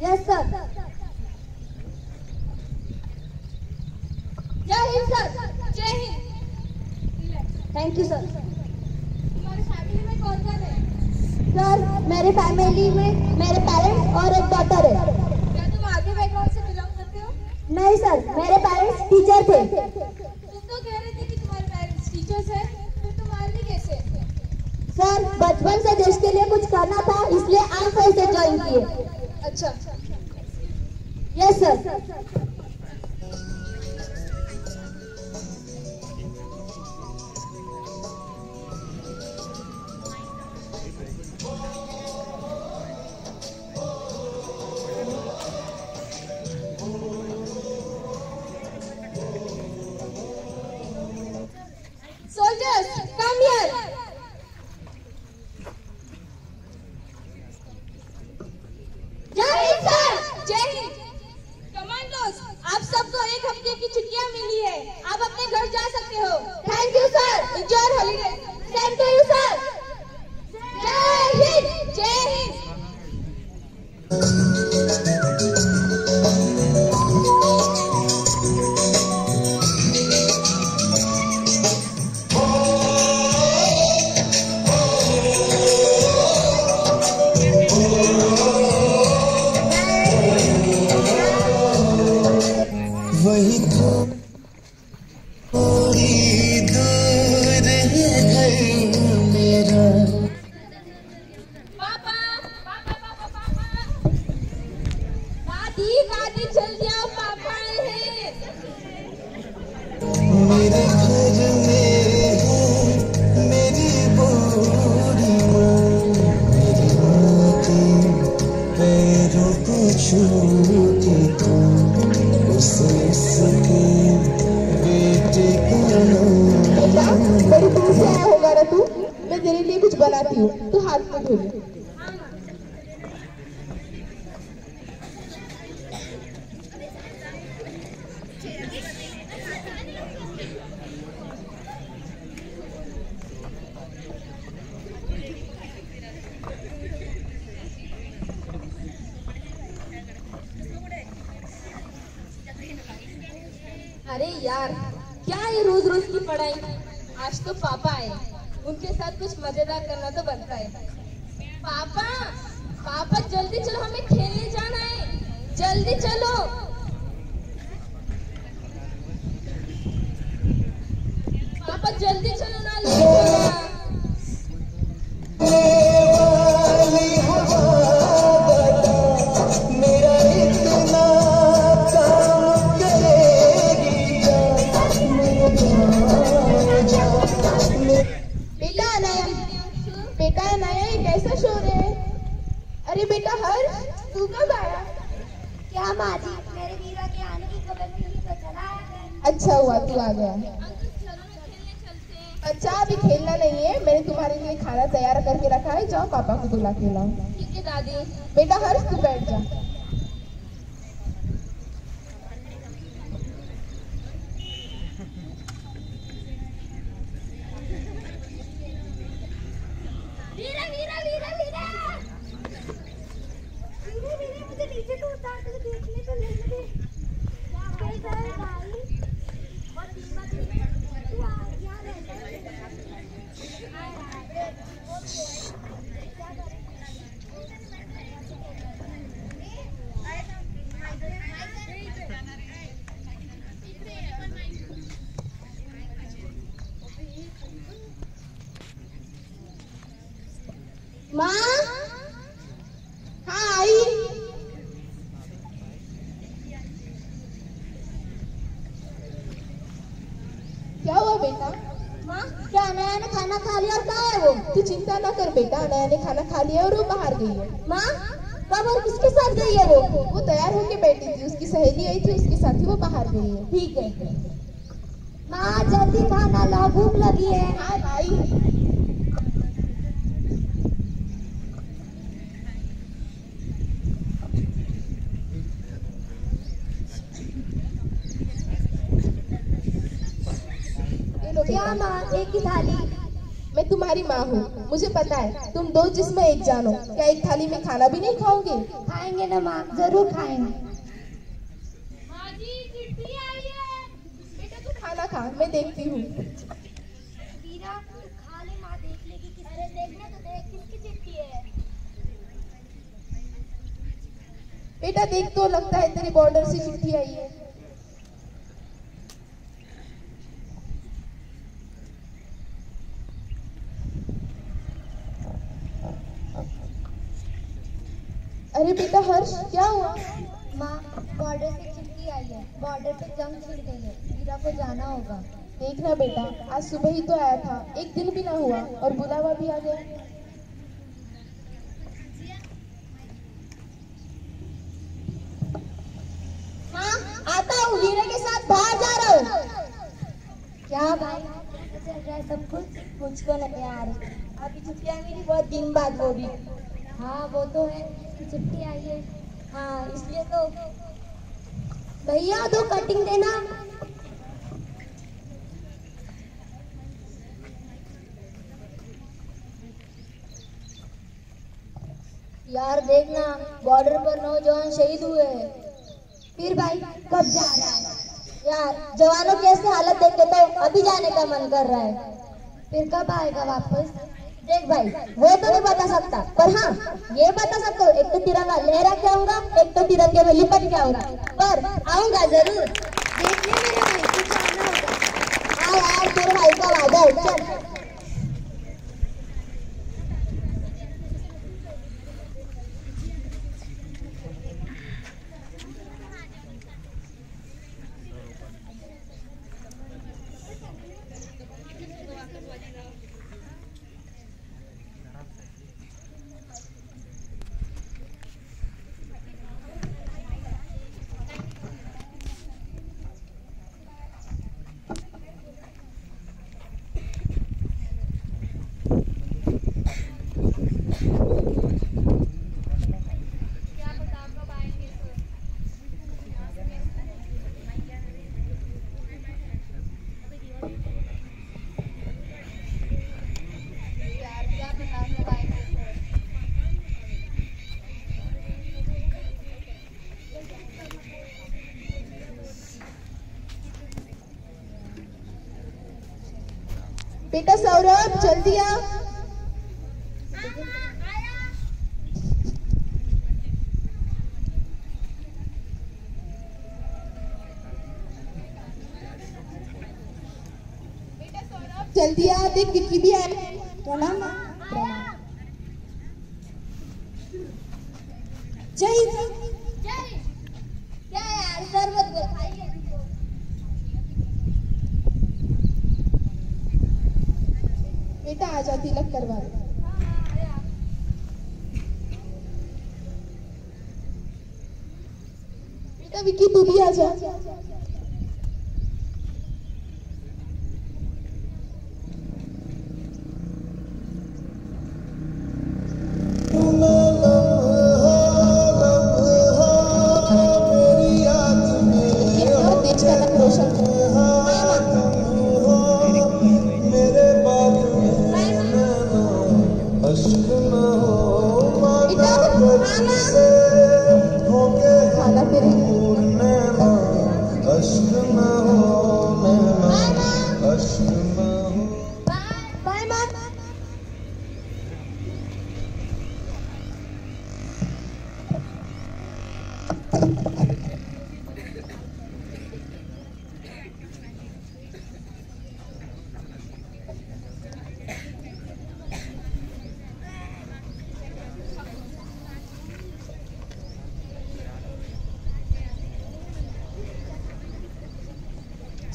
Yes sir. जय हिंद sir. जय हिंद। Thank you sir. तुम्हारी फैमिली में कौन कौन है? सर मेरे फैमिली में मेरे पेरेंट्स और एक डॉटर है। क्या तुम आर्मी बैकग्राउंड से बिलोंग करते हो? नहीं सर, मेरे पेरेंट्स टीचर थे। तुम तो कह रहे थे कि तुम्हारे पेरेंट्स टीचर्स हैं, फिर तुम आर्मी कैसे? सर बचपन से देश के लिए कुछ करना था, इसलिए आर्म फोर्सेस ज्वाइन किए। अच्छा। Yes sir. Soldiers, come here. जय हिंद सर। जय हिंद। कमांडोज, आप सबको एक हफ्ते की छुट्टियां मिली है, आप अपने घर जा सकते हो। Thank you sir. Enjoy holiday. Same to you sir. जय हिंद। जय हिंद। वही थोड़ी दूर है घर मेरा। पापा, पापा, पापा, पापा। दादी, दादी जल्दी आओ, पापा आए हैं। मेरे घर में है मेरी बूढ़ी माँ, मेरी माँ के पैरों को छूती तू, उसके बेटे का नाम। बड़ी दूर से आया होगा ना तू, मैं तेरे लिए कुछ बनाती हूँ, तू हाथ में धो ले। अरे यार, क्या ये रोज रोज की पढ़ाई। आज तो पापा आए, उनके साथ कुछ मजेदार करना तो बनता है। पापा, पापा जल्दी चलो, हमें खेलने जाना है, जल्दी चलो। पापा जल्दी चलो ना, लेट हो गया। मेरा इतना काम करेगी बेटा अनाया, बेटा अनाया, ये कैसा शोर है? अरे बेटा हर्ष, तू कब आया? क्या माँ जी, मेरे वीरा के आने की खबर मिली तो चला आया। अच्छा हुआ तू आ गया। अंकल चलो ना, खेलने चलते हैं। अच्छा अभी खेलना नहीं है, मैंने तुम्हारे लिए खाना तैयार करके रखा है, जाओ पापा को बुला के लाओ। ठीक है दादी। बेटा हर्ष तू बैठ जा। वीरा वीरा वीरा वीरा वीरा वीरा, मुझे नीचे तो उतार के देखने तो लेने दे। कैसा है भाई? और हिम्मत तू आ यहाँ रहता है। माँ, हाँ आई। क्या हुआ बेटा? माँ, क्या अनाया ने खाना खा लिया और कहाँ है वो? तू चिंता ना कर बेटा, अनाया ने खाना खा लिया और वो बाहर गई है। माँ, कब और किसके साथ गई है वो? वो तैयार होके बैठी थी, उसकी सहेली आई थी, उसके साथ ही वो बाहर गई है। ठीक है। माँ जल्दी खाना लाओ, भूख लगी है। हाँ भाई। क्या माँ, एक ही थाली? मैं तुम्हारी माँ हूँ, मुझे पता है तुम दो जिस्म एक जान हो। क्या एक थाली में खाना भी नहीं खाओगे? खाएंगे ना माँ, जरूर खाएंगे। माँ जी चिट्ठी आई है। बेटा तू खाना खा, मैं देखती हूँ। वीरा तू खा ले, माँ देख लेगी। अरे देखना तो देख, किसकी चिट्ठी है। बेटा देख तो, लगता है तेरे बॉर्डर से चिट्ठी आई है। अरे बेटा हर्ष, क्या हुआ? माँ बॉर्डर से चिट्ठी आई है, बॉर्डर पे जंग छिड़ गई है, वीरा को जाना होगा। देखना बेटा, आज सुबह ही तो आया था, एक दिन भी ना हुआ और बुलावा भी आ गया। माँ आता हूँ, वीरा के साथ बाहर जा रहा हूँ। क्या भाई कैसे चल रहा है सब कुछ? मुझको नहीं यार, अभी छुट्टियाँ मिली बहुत दिन बाद, वो भी। हाँ वो तो है, छुट्टी आई है। हाँ इसलिए तो। भैया दो कटिंग देना। यार देखना, बॉर्डर पर नौजवान शहीद हुए हैं। फिर भाई कब जा रहा है? यार जवानों की ऐसी हालत देख के तो अभी जाने का मन कर रहा है। फिर कब आएगा वापस? देख भाई वो तो नहीं बता सकता, पर हाँ ये बता सकता हूँ, एक तो तिरंगा लहरा के आऊंगा, एक तो तिरंगे में लिपट के आऊंगा, पर आऊंगा जरूर। देखने मेरे भाई कुछ आना होगा। हाँ यार तेरे भाई का वादा है, चल। बेटा सौरभ जल्दी आ। बेटा सौरभ जल्दी आ, देख विक्की भी आए। प्रणाम। जय जय। क्या यार शरबत को खाइए। बेटा आजा, तिलक करवा दे। बेटा विक्की तू भी आजा। देश का नाम रोशन हो। खाना तेरे बाय माँ।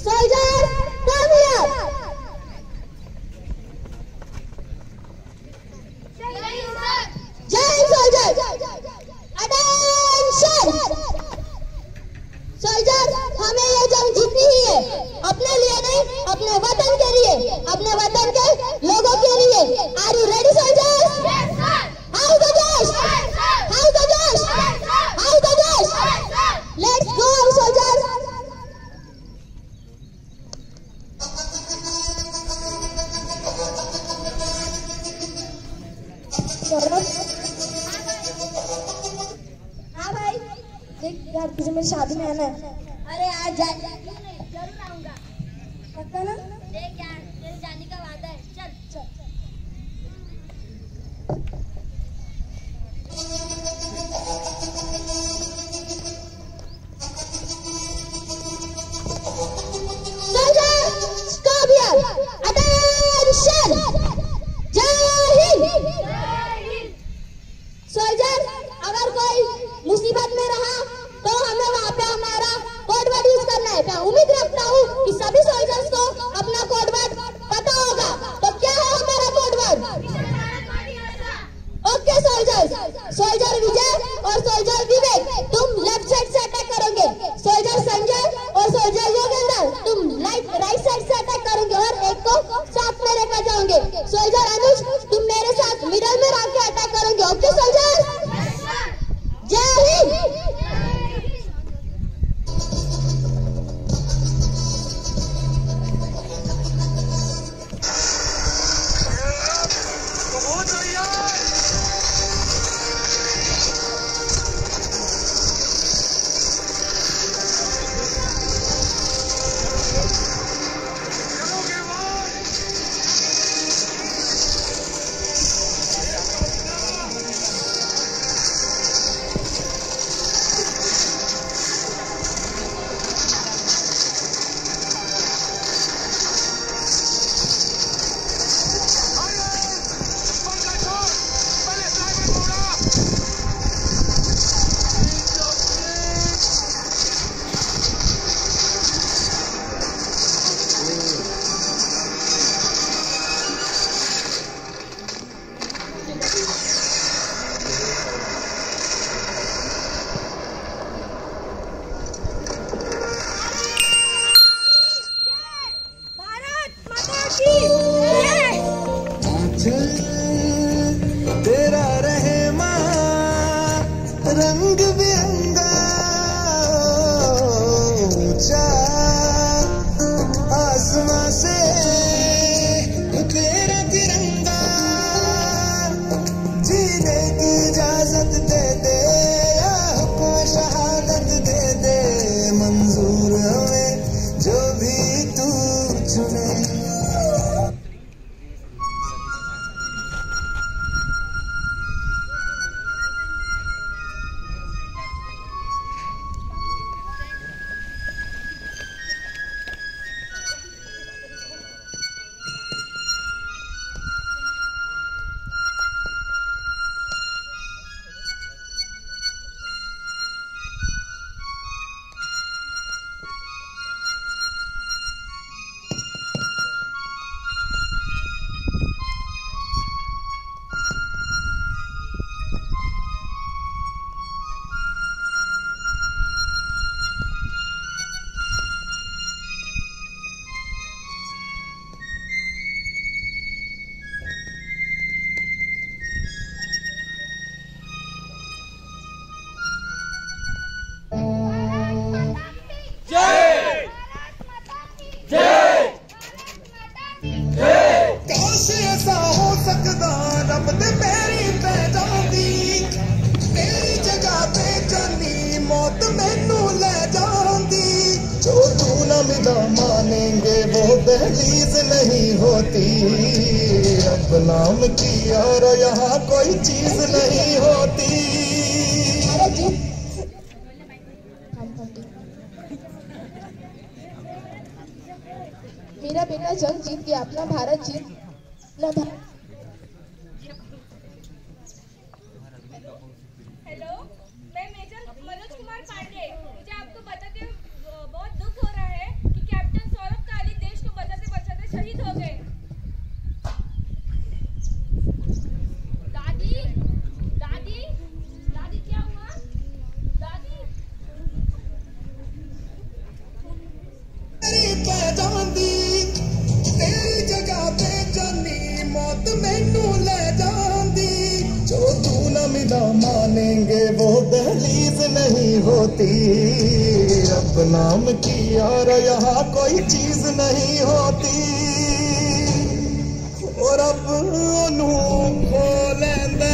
Soldiers, come here. Jai soldiers. Attention. यार तुझे मेरी शादी में आना है। अरे यार क्यों नहीं, जरूर आऊंगा। पक्का ना? देख यार तेरे जाने का वादा है, चल चल। सोल्जर, अगर कोई मुसीबत में रहा तो हमें वहाँ पे हमारा कोड वर्ड यूज करना है। मैं उम्मीद रखता हूँ कि सभी सोल्जर्स को अपना कोड वर्ड पता होगा। तो क्या है हमारा code word? Okay soldiers, soldier Vijay और सोल्जर विवेक तुम लेफ्ट साइड से अटैक करोगे, सोल्जर संजय और सोल्जर योगेंद्र तुम राइट साइड से अटैक करोगे और एक को साथ में लेकर जाओगे। सोल्जर अनुज तुम मेरे साथ मिडल में रह के अटैक करोगे। ओके सोल्जर, जय हिंद। तेरा रहमा रंग बिरंगा ऊंचा आसमां से तेरा तिरंगा जीने की इजाजत दे दे या हुक्म शहादत दे दे मंजूर हमें जो भी तू चुने। मानेंगे वो दहलीज नहीं होती, अब नाम की और यहाँ कोई चीज नहीं होती। मेरा बेटा जंग जीत गया, अपना भारत जीत हेलो, मैं मेजर मनोज कुमार पांडे। मुझे आपको बताते बहुत दुख हो रहा है कि कैप्टन सौरभ काली देश को बचाते बचाते शहीद हो गए। दादी दादी दादी क्या हुआ? दादी तेरी जगह पे जानी मौत मैनू ले जांदी, जो तू न मिला मानेंगे वो दहलीज नहीं होती, अब नाम की और यहाँ कोई चीज नहीं होती। और अब ओनू बोलेंदे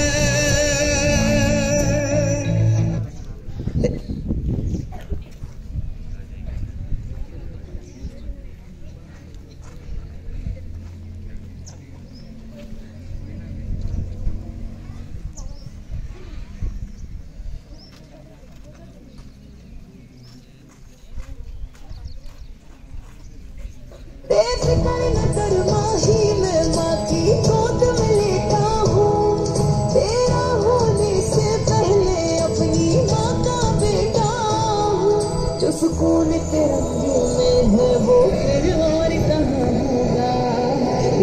सुकून तिरंगे में है वो फिर और कहाँ होगा।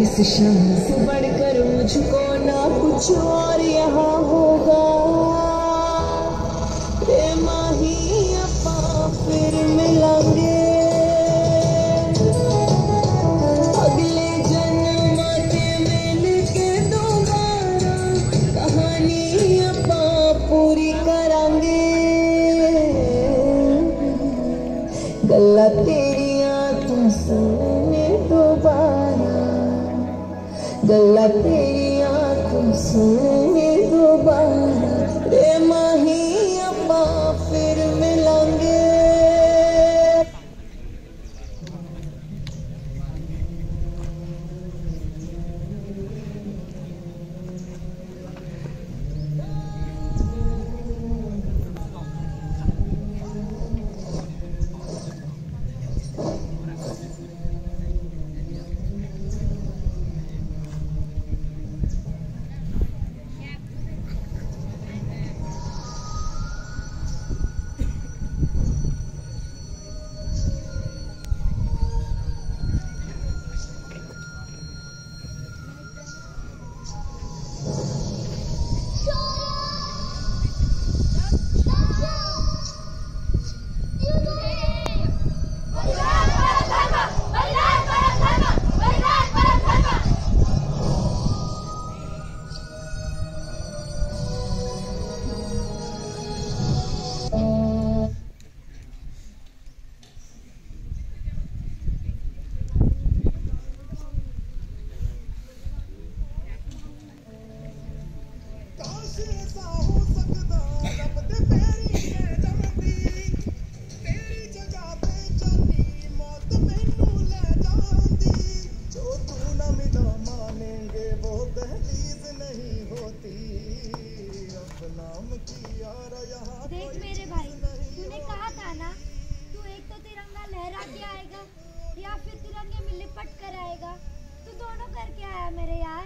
इस शाम से बढ़कर मुझको ना कुछ और यहाँ होगा। रे माही अपा फिर मिलेंगे अगले जन्म के मिलके दोबारा। कहानी अपा पूरी करांगे। गल्ला तेरिया तुम सुने दोबारा। गल्ला तेरिया तुम सुने दोबारा। रे माही अपा फिर मिलेंगे। देख मेरे भाई, तूने कहा था ना, तू एक तो तिरंगा लहरा के आएगा या फिर तिरंगे में लिपट कर आएगा। तू दोनों करके आया मेरे यार।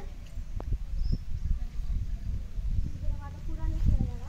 पूरा नहीं किया जा रहा।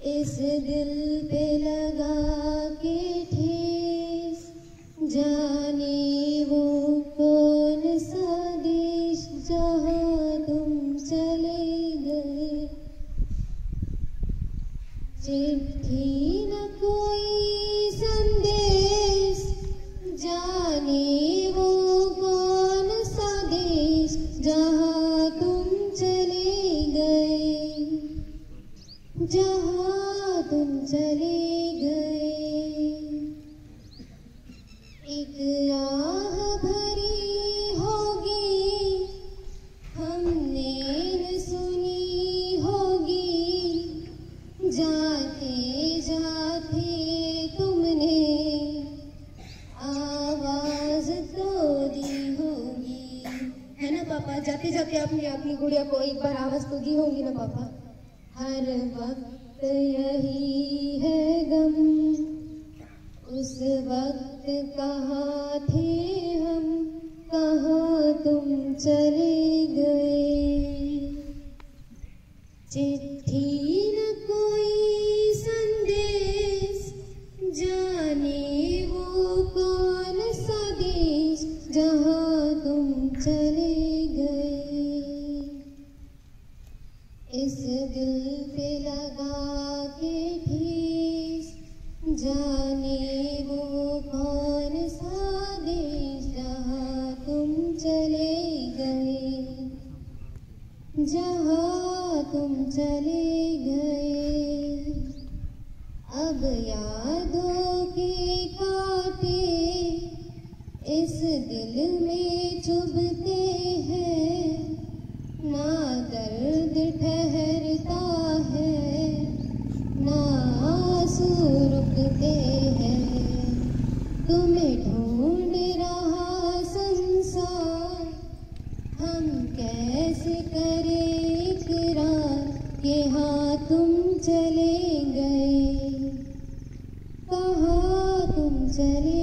इस दिल पे लगा के ठेस, जाने वो कौन सा देश जहाँ तुम चले गए। चिट्ठी न कोई संदेश, जाने वो कौन सा देश जहाँ तुम चले गए, जहाँ तुम चले गए। एक आपने अपनी गुड़िया को एक बार आवाज तो दी होगी ना पापा? हर वक्त यही है गम, उस वक्त कहाँ थे हम, कहाँ तुम चले गए। चिट्ठी न कोई संदेश, जाने वो कौन सा देश, जहाँ तुम चले गए। इस दिल पे लगा के ठेस, जाने वो कौन सा देश, जहाँ तुम चले गए, जहाँ तुम चले गए। अब यादों के कांटे इस दिल में चुभते हैं, ना दर्द ठहरता है, ना आंसू रुकते हैं। तुम्हें ढूंढ रहा संसार, हम कैसे करें इकरार कि हाँ तुम चले गए, कहाँ तुम चले